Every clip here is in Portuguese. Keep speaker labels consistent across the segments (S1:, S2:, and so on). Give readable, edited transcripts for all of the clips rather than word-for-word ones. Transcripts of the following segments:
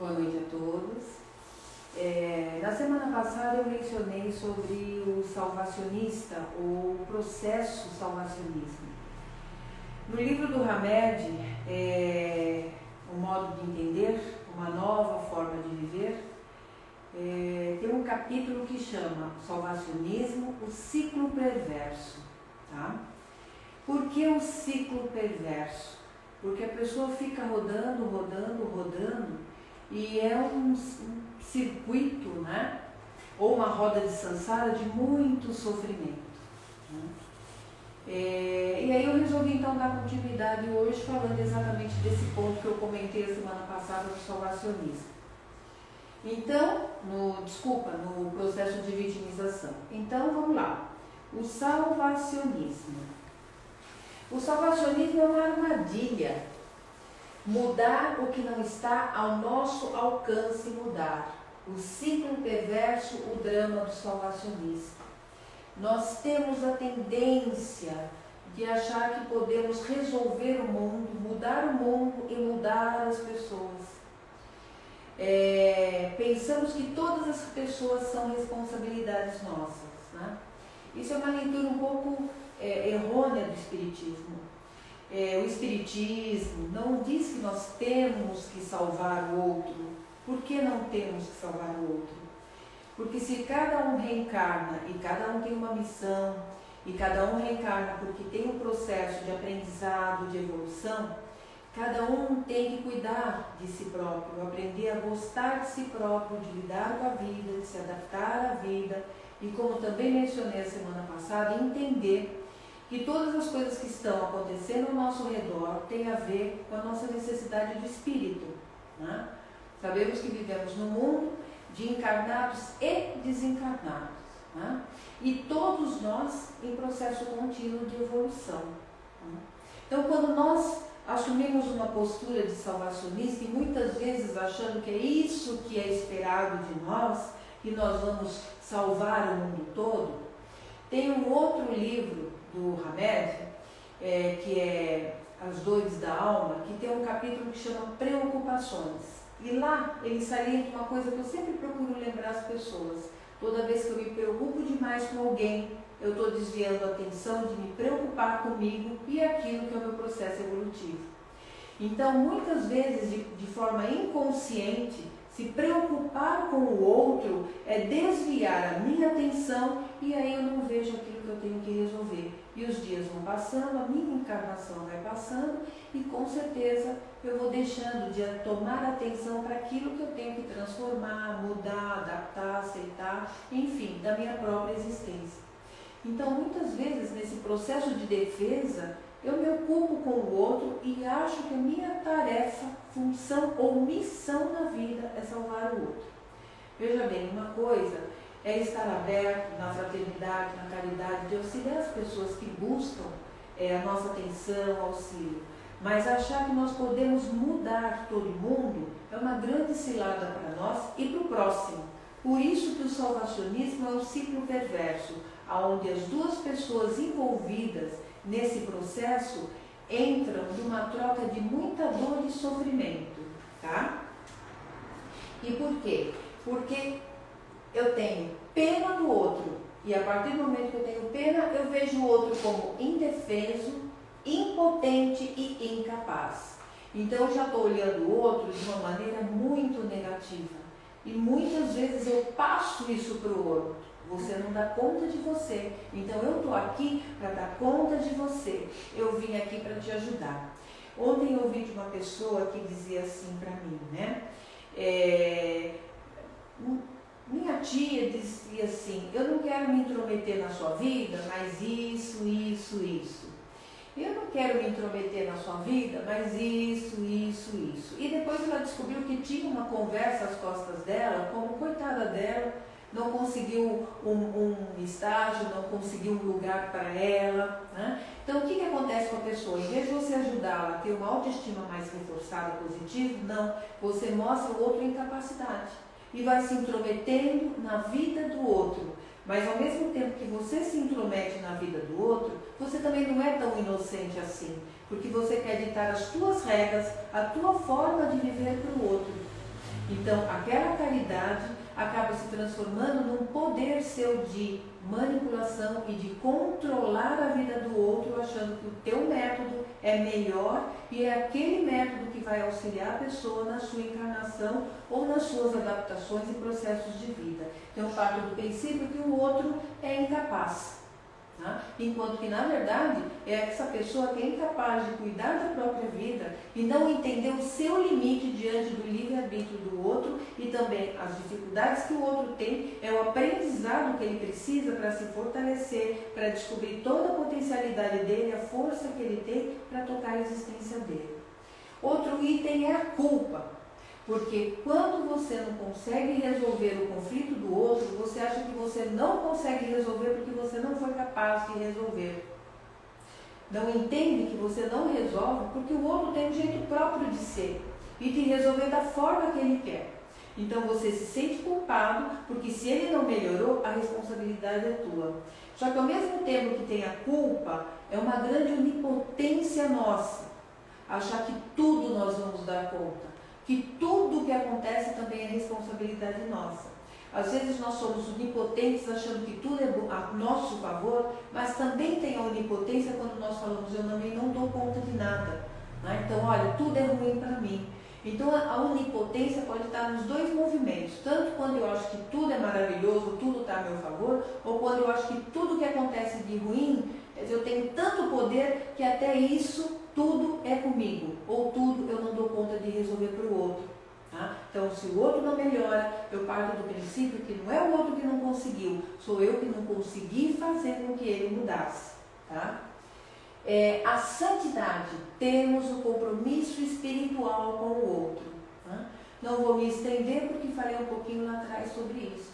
S1: Boa noite a todos. Na semana passada eu mencionei sobre o salvacionista, ou o processo salvacionismo. No livro do Hamed, O Modo de Entender, Uma Nova Forma de Viver, tem um capítulo que chama Salvacionismo, o Ciclo Perverso. Tá? Por que o ciclo perverso? Porque a pessoa fica rodando, e é um circuito, né? Ou uma roda de samsara de muito sofrimento. Né? E aí eu resolvi então dar continuidade hoje falando exatamente desse ponto que eu comentei a semana passada do salvacionismo. Então, no processo de vitimização. Então vamos lá. O salvacionismo. O salvacionismo é uma armadilha. Mudar o que não está ao nosso alcance mudar. O ciclo perverso, o drama do salvacionismo. Nós temos a tendência de achar que podemos resolver o mundo, mudar o mundo e mudar as pessoas. Pensamos que todas as pessoas são responsabilidades nossas. Né? Isso é uma leitura um pouco errônea do Espiritismo. O Espiritismo não diz que nós temos que salvar o outro. Por que não temos que salvar o outro? Porque se cada um reencarna e cada um tem uma missão, e cada um reencarna porque tem um processo de aprendizado, de evolução, cada um tem que cuidar de si próprio, aprender a gostar de si próprio, de lidar com a vida, de se adaptar à vida, e como também mencionei a semana passada, entender que todas as coisas que estão acontecendo ao nosso redor têm a ver com a nossa necessidade de espírito. Né? Sabemos que vivemos num mundo de encarnados e desencarnados. Né? E todos nós em processo contínuo de evolução. Né? Então, quando nós assumimos uma postura de salvacionista, e muitas vezes achando que é isso que é esperado de nós, que nós vamos salvar o mundo todo, tem um outro livro do Hamed, que é As Dores da Alma, que tem um capítulo que chama Preocupações. E lá ele salienta uma coisa que eu sempre procuro lembrar as pessoas. Toda vez que eu me preocupo demais com alguém, eu estou desviando a atenção de me preocupar comigo e aquilo que é o meu processo evolutivo. Então, muitas vezes, de forma inconsciente, se preocupar com o outro é desviar a minha atenção e aí eu não vejo aquilo que eu tenho que resolver. E os dias vão passando, a minha encarnação vai passando e com certeza eu vou deixando de tomar atenção para aquilo que eu tenho que transformar, mudar, adaptar, aceitar, enfim, da minha própria existência. Então, muitas vezes, nesse processo de defesa, eu me ocupo com o outro e acho que a minha tarefa, função ou missão na vida é salvar o outro. Veja bem, uma coisa é estar aberto na fraternidade, na caridade, de auxiliar as pessoas que buscam a nossa atenção, auxílio. Mas achar que nós podemos mudar todo mundo é uma grande cilada para nós e para o próximo. Por isso que o salvacionismo é um ciclo perverso, onde as duas pessoas envolvidas nesse processo entram numa troca de muita dor e sofrimento, tá? E por quê? Porque eu tenho pena do outro, e a partir do momento que eu tenho pena, eu vejo o outro como indefeso, impotente e incapaz. Então eu já estou olhando o outro de uma maneira muito negativa. E muitas vezes eu passo isso para o outro. Você não dá conta de você. Então eu estou aqui para dar conta de você. Eu vim aqui para te ajudar. Ontem eu ouvi de uma pessoa que dizia assim para mim, né? Minha tia dizia assim, eu não quero me intrometer na sua vida, mas isso. Eu não quero me intrometer na sua vida, mas isso. E depois ela descobriu que tinha uma conversa às costas dela, como coitada dela, não conseguiu um estágio, não conseguiu um lugar para ela. Né? Então, o que acontece com a pessoa? Em vez de você ajudá-la a ter uma autoestima mais reforçada, positiva, não. Você mostra o outro incapacidade e vai se intrometendo na vida do outro. Mas, ao mesmo tempo que você se intromete na vida do outro, você também não é tão inocente assim, porque você quer ditar as tuas regras, a tua forma de viver para o outro. Então, aquela caridade acaba se transformando num poder seu de manipulação e de controlar a vida do outro, achando que o teu método é melhor e é aquele método que vai auxiliar a pessoa na sua encarnação ou nas suas adaptações e processos de vida. Então, parte do princípio que o outro é incapaz. Enquanto que, na verdade, é essa pessoa que é incapaz de cuidar da própria vida e não entender o seu limite diante do livre-arbítrio do outro e também as dificuldades que o outro tem, é o aprendizado que ele precisa para se fortalecer, para descobrir toda a potencialidade dele, a força que ele tem para tocar a existência dele. Outro item é a culpa. Porque quando você não consegue resolver o conflito do outro, você acha que você não consegue resolver porque você não foi capaz de resolver. Não entende que você não resolve porque o outro tem um jeito próprio de ser e de resolver da forma que ele quer. Então você se sente culpado porque se ele não melhorou, a responsabilidade é tua. Só que ao mesmo tempo que tem a culpa, é uma grande onipotência nossa. Achar que tudo nós vamos dar conta. Que tudo o que acontece também é responsabilidade nossa. Às vezes nós somos onipotentes achando que tudo é a nosso favor, mas também tem a onipotência quando nós falamos, eu também não dou conta de nada. Então, olha, tudo é ruim para mim. Então a onipotência pode estar nos dois movimentos, tanto quando eu acho que tudo é maravilhoso, tudo está a meu favor, ou quando eu acho que tudo que acontece de ruim, eu tenho tanto poder que até isso tudo é comigo, ou tudo eu não dou conta de resolver para o outro. Então, se o outro não melhora, eu parto do princípio que não é o outro que não conseguiu, sou eu que não consegui fazer com que ele mudasse. A santidade, temos o compromisso espiritual com o outro. Não vou me estender porque falei um pouquinho lá atrás sobre isso.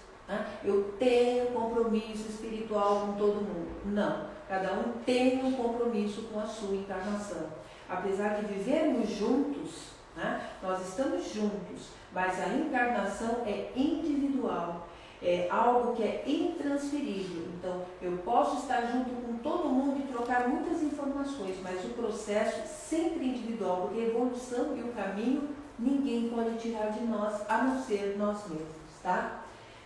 S1: Eu tenho compromisso espiritual com todo mundo. Não. Cada um tem um compromisso com a sua encarnação. Apesar de vivermos juntos, nós estamos juntos, mas a encarnação é individual, é algo que é intransferível. Então, eu posso estar junto com todo mundo e trocar muitas informações, mas o processo sempre individual, porque a evolução e o caminho ninguém pode tirar de nós, a não ser nós mesmos.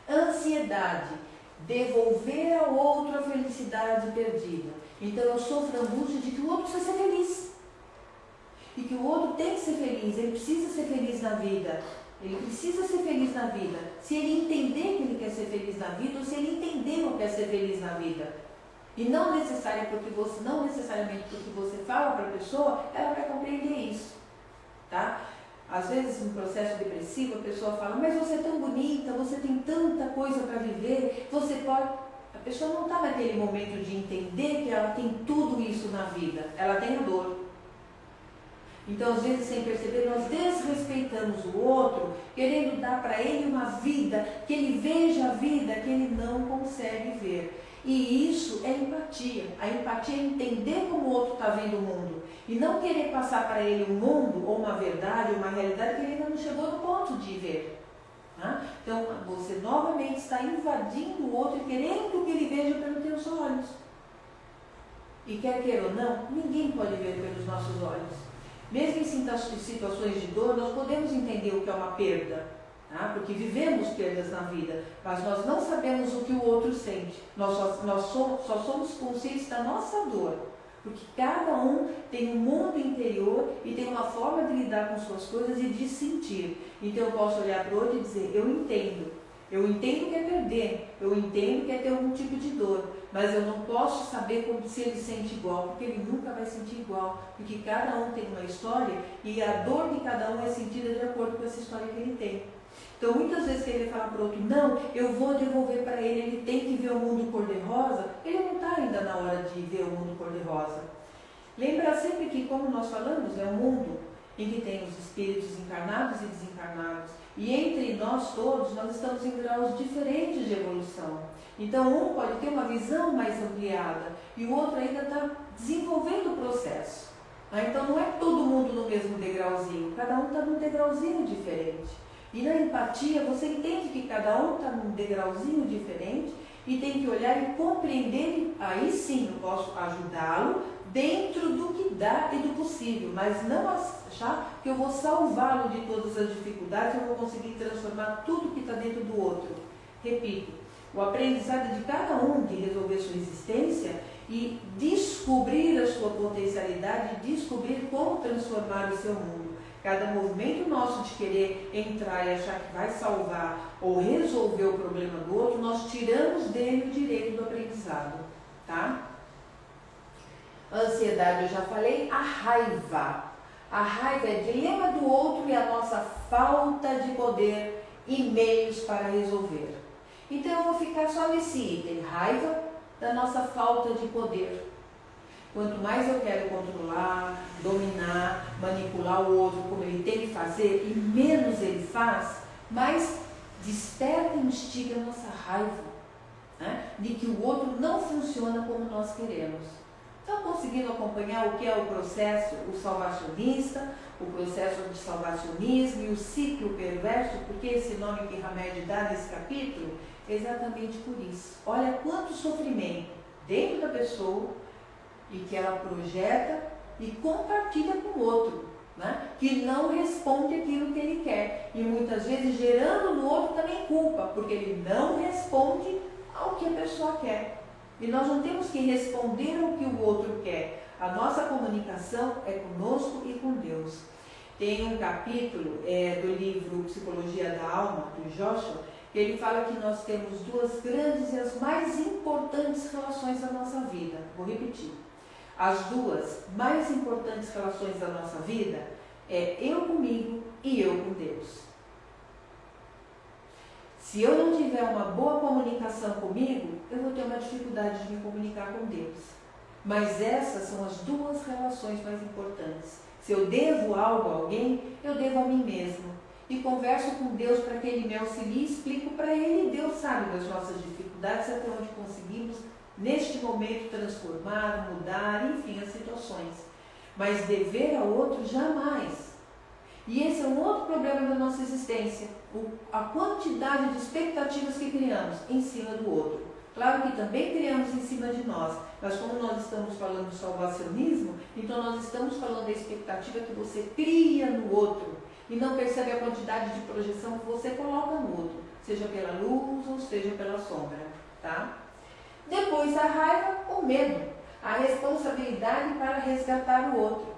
S1: Ansiedade. Devolver ao outro a felicidade perdida. Então eu sofro a angústia de que o outro precisa ser feliz. E que o outro tem que ser feliz, ele precisa ser feliz na vida. Ele precisa ser feliz na vida. Se ele entender que ele quer ser feliz na vida, ou se ele entender que quer ser feliz na vida. E não necessariamente porque você fala para a pessoa, ela vai compreender isso. Às vezes, no processo depressivo, a pessoa fala, mas você é tão bonita, você tem tanta coisa para viver, você pode... A pessoa não está naquele momento de entender que ela tem tudo isso na vida, ela tem a dor. Então, às vezes, sem perceber, nós desrespeitamos o outro, querendo dar para ele uma vida, que ele veja a vida que ele não consegue ver. E isso é empatia. A empatia é entender como o outro está vendo o mundo. E não querer passar para ele um mundo, ou uma verdade, ou uma realidade que ele ainda não chegou no ponto de ver. Então, você novamente está invadindo o outro e querendo que ele veja pelos teus olhos. E quer queira ou não, ninguém pode ver pelos nossos olhos. Mesmo em situações de dor, nós podemos entender o que é uma perda. Porque vivemos perdas na vida, mas nós não sabemos o que o outro sente. Nós só somos conscientes da nossa dor, porque cada um tem um mundo interior e tem uma forma de lidar com suas coisas e de sentir. Então eu posso olhar para o outro e dizer, eu entendo que é perder, eu entendo que é ter algum tipo de dor, mas eu não posso saber se ele sente igual, porque ele nunca vai sentir igual, porque cada um tem uma história e a dor de cada um é sentida de acordo com essa história que ele tem. Então, muitas vezes que ele fala para o outro, não, eu vou devolver para ele, ele tem que ver o mundo cor-de-rosa, ele não está ainda na hora de ver o mundo cor-de-rosa. Lembra sempre que, como nós falamos, é um mundo em que tem os espíritos encarnados e desencarnados. E entre nós todos, nós estamos em graus diferentes de evolução. Então, um pode ter uma visão mais ampliada e o outro ainda está desenvolvendo o processo. Então, não é todo mundo no mesmo degrauzinho, cada um está num degrauzinho diferente. E na empatia, você entende que cada um está num degrauzinho diferente e tem que olhar e compreender, aí sim eu posso ajudá-lo dentro do que dá e do possível, mas não achar que eu vou salvá-lo de todas as dificuldades dificuldades, eu vou conseguir transformar tudo que está dentro do outro. Repito, o aprendizado de cada um de resolver sua existência e descobrir a sua potencialidade, descobrir como transformar o seu mundo. Cada movimento nosso de querer entrar e achar que vai salvar ou resolver o problema do outro, nós tiramos dele o direito do aprendizado, tá? A ansiedade eu já falei, a raiva. A raiva é dilema do outro e a nossa falta de poder e meios para resolver. Então eu vou ficar só nesse item, raiva da nossa falta de poder. Quanto mais eu quero controlar, dominar, manipular o outro como ele tem que fazer e menos ele faz, mais desperta e instiga a nossa raiva, né? De que o outro não funciona como nós queremos. Estão conseguindo acompanhar o que é o processo, o salvacionista, o processo de salvacionismo e o ciclo perverso? Porque esse nome que Hamed dá nesse capítulo é exatamente por isso. Olha quanto sofrimento dentro da pessoa e que ela projeta e compartilha com o outro, né? Que não responde aquilo que ele quer. E muitas vezes gerando no outro também culpa, porque ele não responde ao que a pessoa quer. E nós não temos que responder ao que o outro quer. A nossa comunicação é conosco e com Deus. Tem um capítulo do livro Psicologia da Alma, do Joshua, que ele fala que nós temos duas grandes e as mais importantes relações da nossa vida. Vou repetir. As duas mais importantes relações da nossa vida é eu comigo e eu com Deus. Se eu não tiver uma boa comunicação comigo, eu vou ter uma dificuldade de me comunicar com Deus. Mas essas são as duas relações mais importantes. Se eu devo algo a alguém, eu devo a mim mesmo. E converso com Deus para que Ele me auxilie, explico para Ele. Deus sabe das nossas dificuldades, até onde conseguimos, neste momento, transformar, mudar, enfim, as situações. Mas dever a outro, jamais. E esse é um outro problema da nossa existência. A quantidade de expectativas que criamos em cima do outro. Claro que também criamos em cima de nós, mas como nós estamos falando do salvacionismo, então nós estamos falando da expectativa que você cria no outro e não percebe a quantidade de projeção que você coloca no outro, seja pela luz ou seja pela sombra, tá? Depois a raiva, o medo, a responsabilidade para resgatar o outro.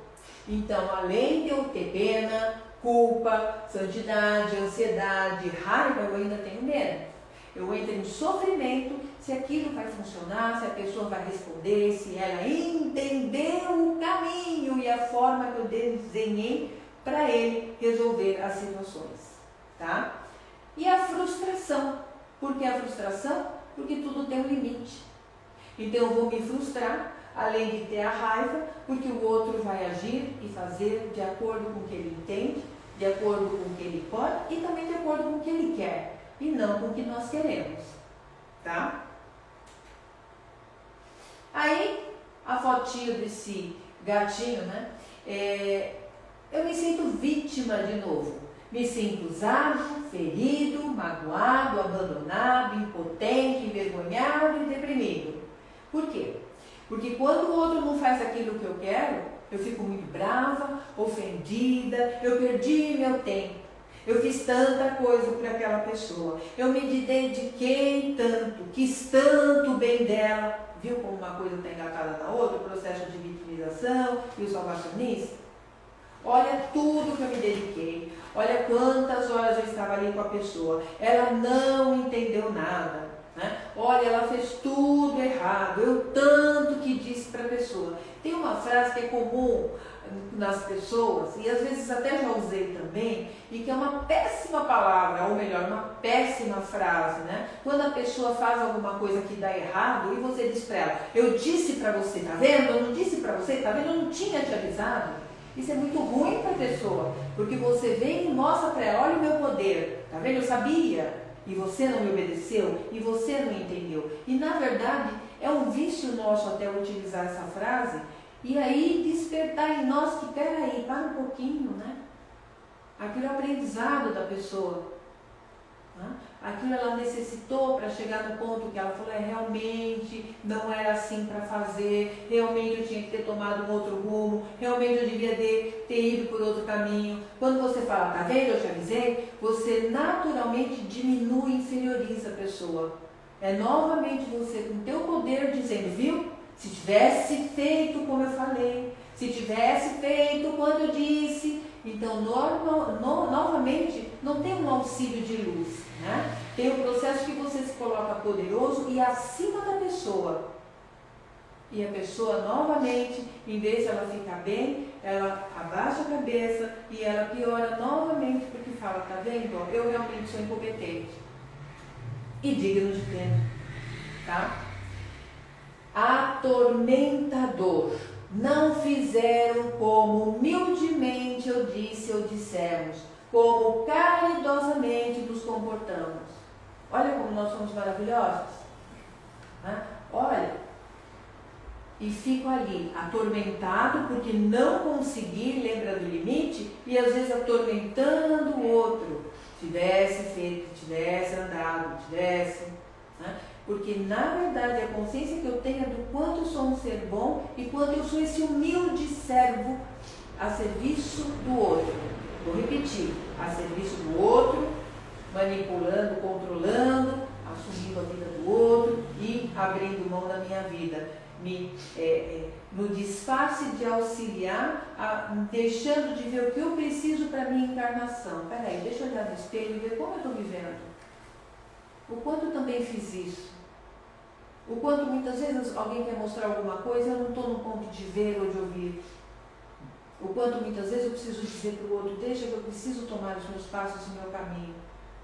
S1: Então, além de eu ter pena, culpa, santidade, ansiedade, raiva, eu ainda tenho medo. Eu entro em sofrimento se aquilo vai funcionar, se a pessoa vai responder, se ela entendeu o caminho e a forma que eu desenhei para ele resolver as situações, tá? E a frustração. Por que a frustração? Porque tudo tem um limite. Então eu vou me frustrar, além de ter a raiva, porque o outro vai agir e fazer de acordo com o que ele entende, de acordo com o que ele pode e também de acordo com o que ele quer, e não com o que nós queremos, tá? Aí, a fotinho desse gatinho, né? Eu me sinto vítima de novo. Me sinto usado, ferido, magoado, abandonado, impotente, envergonhado e deprimido. Por quê? Porque quando o outro não faz aquilo que eu quero, eu fico muito brava, ofendida, eu perdi meu tempo. Eu fiz tanta coisa por aquela pessoa. Eu me dediquei tanto, quis tanto bem dela. Viu como uma coisa está engatada na outra? O processo de vitimização e o salvacionista? Olha tudo que eu me dediquei. Olha quantas horas eu estava ali com a pessoa. Ela não entendeu nada, né? Olha, ela fez tudo errado. Eu tanto que disse para a pessoa. Tem uma frase que é comum nas pessoas, e às vezes até já usei também, e que é uma péssima palavra, ou melhor, uma péssima frase, né? Quando a pessoa faz alguma coisa que dá errado, e você diz para ela, eu disse para você, tá vendo? Eu não disse para você, tá vendo? Eu não tinha te avisado. Isso é muito ruim para a pessoa, porque você vem e mostra para ela, olha o meu poder, tá vendo? Eu sabia, e você não me obedeceu, e você não entendeu. E na verdade, é um vício nosso até utilizar essa frase, e aí despertar em nós que, peraí, para um pouquinho, né? Aquele aprendizado da pessoa. Né? Aquilo ela necessitou para chegar no ponto que ela falou, realmente não era assim para fazer, realmente eu tinha que ter tomado um outro rumo, realmente eu devia ter ido por outro caminho. Quando você fala, tá vendo, eu te avisei, você naturalmente diminui e inferioriza a pessoa. É novamente você com o teu poder dizendo, viu? Se tivesse feito como eu falei, se tivesse feito quando eu disse, então novamente não tem um auxílio de luz, né? Tem o processo que você se coloca poderoso e acima da pessoa. E a pessoa novamente, em vez de ela ficar bem, ela abaixa a cabeça e ela piora novamente porque fala, tá vendo? Eu realmente sou incompetente e digno de pena, tá? Atormentador. Não fizeram como humildemente eu disse ou dissemos, como caridosamente nos comportamos. Olha como nós somos maravilhosos. Né? Olha, e fico ali, atormentado porque não consegui, lembra do limite? E às vezes atormentando o outro. Tivesse feito, tivesse andado, tivesse... Né? Porque na verdade a consciência que eu tenho é do quanto eu sou um ser bom e quanto eu sou esse humilde servo a serviço do outro. Vou repetir, a serviço do outro, manipulando, controlando, assumindo a vida do outro e abrindo mão da minha vida. No disfarce de auxiliar, deixando de ver o que eu preciso para a minha encarnação. Peraí, deixa eu olhar no espelho e ver como eu estou vivendo. O quanto eu também fiz isso. O quanto muitas vezes alguém quer mostrar alguma coisa e eu não estou no ponto de ver ou de ouvir. O quanto muitas vezes eu preciso dizer para o outro, deixa que eu preciso tomar os meus passos no meu caminho.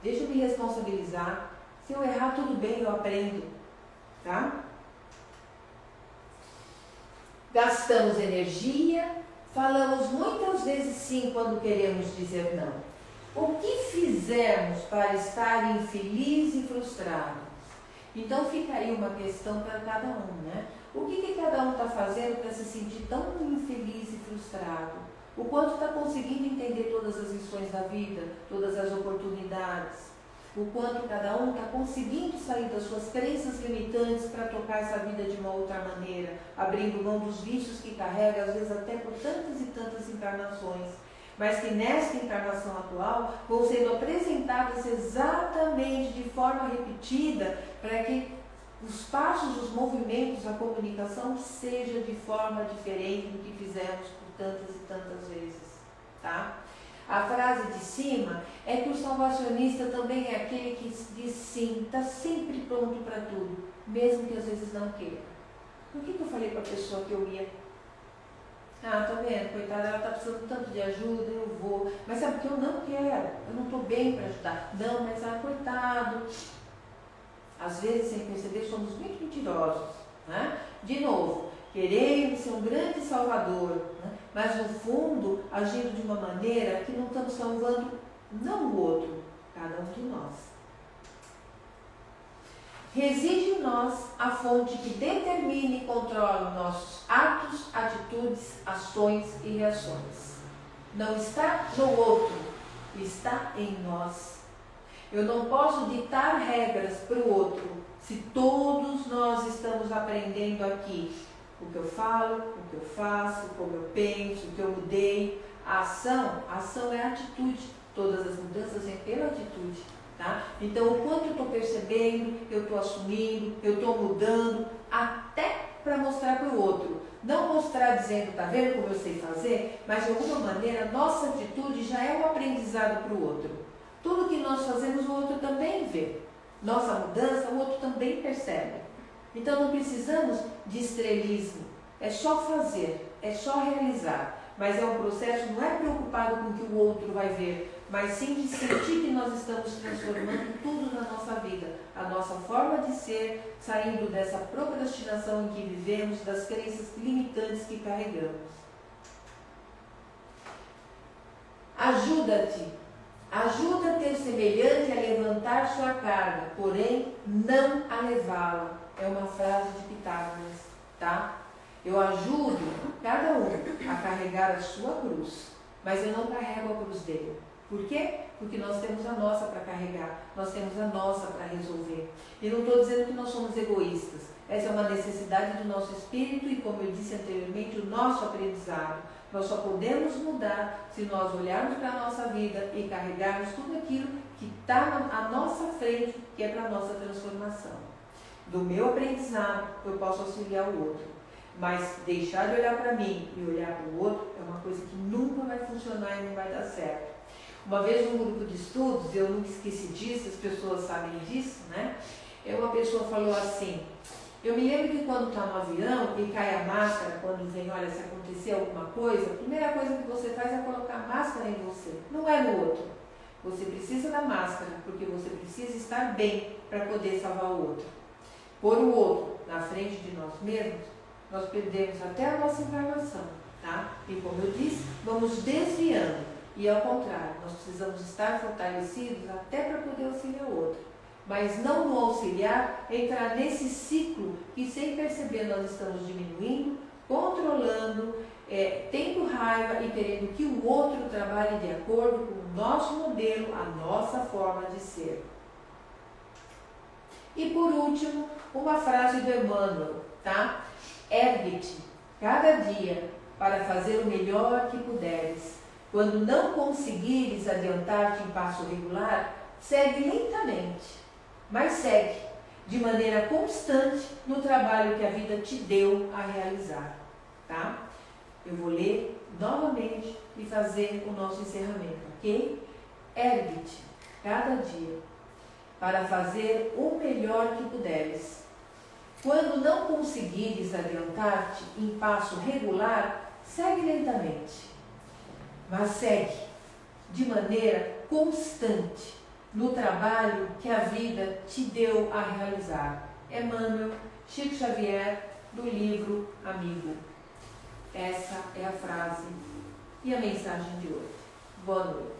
S1: Deixa eu me responsabilizar. Se eu errar, tudo bem, eu aprendo. Tá? Gastamos energia, falamos muitas vezes sim quando queremos dizer não. O que fizemos para estar infeliz e frustrado? Então fica aí uma questão para cada um, né? O que cada um está fazendo para se sentir tão infeliz e frustrado? O quanto está conseguindo entender todas as lições da vida, todas as oportunidades? O quanto cada um está conseguindo sair das suas crenças limitantes para tocar essa vida de uma outra maneira, abrindo mão dos vícios que carrega, às vezes até por tantas e tantas encarnações, mas que nesta encarnação atual vão sendo apresentadas exatamente de forma repetida para que os passos, os movimentos, a comunicação seja de forma diferente do que fizemos por tantas e tantas vezes, tá? A frase de cima é que o salvacionista também é aquele que diz sim, está sempre pronto para tudo, mesmo que às vezes não queira. Por que eu falei para a pessoa que eu ia? Ah, tá vendo, coitada, ela está precisando tanto de ajuda, eu vou. Mas sabe que eu não quero, eu não estou bem para ajudar. Não, mas coitado. Às vezes, sem perceber, somos muito mentirosos. Né? De novo, queremos ser um grande salvador, né? Mas no fundo, agindo de uma maneira que não estamos salvando não o outro, cada um de nós. Reside em nós a fonte que determina e controla nossos atos, atitudes, ações e reações. Não está no outro, está em nós. Eu não posso ditar regras para o outro se todos nós estamos aprendendo aqui o que eu falo, o que eu faço, como eu penso, o que eu mudei. A ação é a atitude. Todas as mudanças vêm pela atitude. Tá? Então, o quanto eu estou percebendo, eu estou assumindo, eu estou mudando, até para mostrar para o outro. Não mostrar dizendo, tá vendo como eu sei fazer, mas de alguma maneira, nossa atitude já é um aprendizado para o outro. Tudo que nós fazemos, o outro também vê. Nossa mudança, o outro também percebe. Então, não precisamos de estrelismo. É só fazer, é só realizar. Mas é um processo, não é preocupado com o que o outro vai ver, mas sim de sentir que nós estamos transformando tudo na nossa vida. A nossa forma de ser, saindo dessa procrastinação em que vivemos, das crenças limitantes que carregamos. Ajuda-te. Ajuda teu semelhante a levantar sua carga, porém não a levá-la. É uma frase de Pitágoras, tá? Eu ajudo cada um a carregar a sua cruz, mas eu não carrego a cruz dele. Por quê? Porque nós temos a nossa para carregar, nós temos a nossa para resolver. E não estou dizendo que nós somos egoístas. Essa é uma necessidade do nosso espírito e, como eu disse anteriormente, o nosso aprendizado. Nós só podemos mudar se nós olharmos para a nossa vida e carregarmos tudo aquilo que está à nossa frente, que é para a nossa transformação. Do meu aprendizado, eu posso auxiliar o outro. Mas deixar de olhar para mim e olhar para o outro é uma coisa que nunca vai funcionar e não vai dar certo. Uma vez num grupo de estudos, eu nunca esqueci disso, as pessoas sabem disso, né? Uma pessoa falou assim, eu me lembro que quando está no avião e cai a máscara, quando vem, olha, se acontecer alguma coisa, a primeira coisa que você faz é colocar a máscara em você, não é no outro. Você precisa da máscara, porque você precisa estar bem para poder salvar o outro. Pôr o outro na frente de nós mesmos, nós perdemos até a nossa encarnação, tá? E como eu disse, vamos desviando. E ao contrário, nós precisamos estar fortalecidos até para poder auxiliar o outro. Mas não no auxiliar, entrar nesse ciclo que sem perceber nós estamos diminuindo, controlando, tendo raiva e querendo que o outro trabalhe de acordo com o nosso modelo, a nossa forma de ser. E por último, uma frase do Emmanuel, tá? Ergue-te cada dia para fazer o melhor que puderes. Quando não conseguires adiantar-te em passo regular, segue lentamente, mas segue de maneira constante no trabalho que a vida te deu a realizar, tá? Eu vou ler novamente e fazer o nosso encerramento, ok? Ergue-te cada dia para fazer o melhor que puderes. Quando não conseguires adiantar-te em passo regular, segue lentamente, mas segue de maneira constante no trabalho que a vida te deu a realizar. Emmanuel, Chico Xavier, do livro Amigo. Essa é a frase e a mensagem de hoje. Boa noite.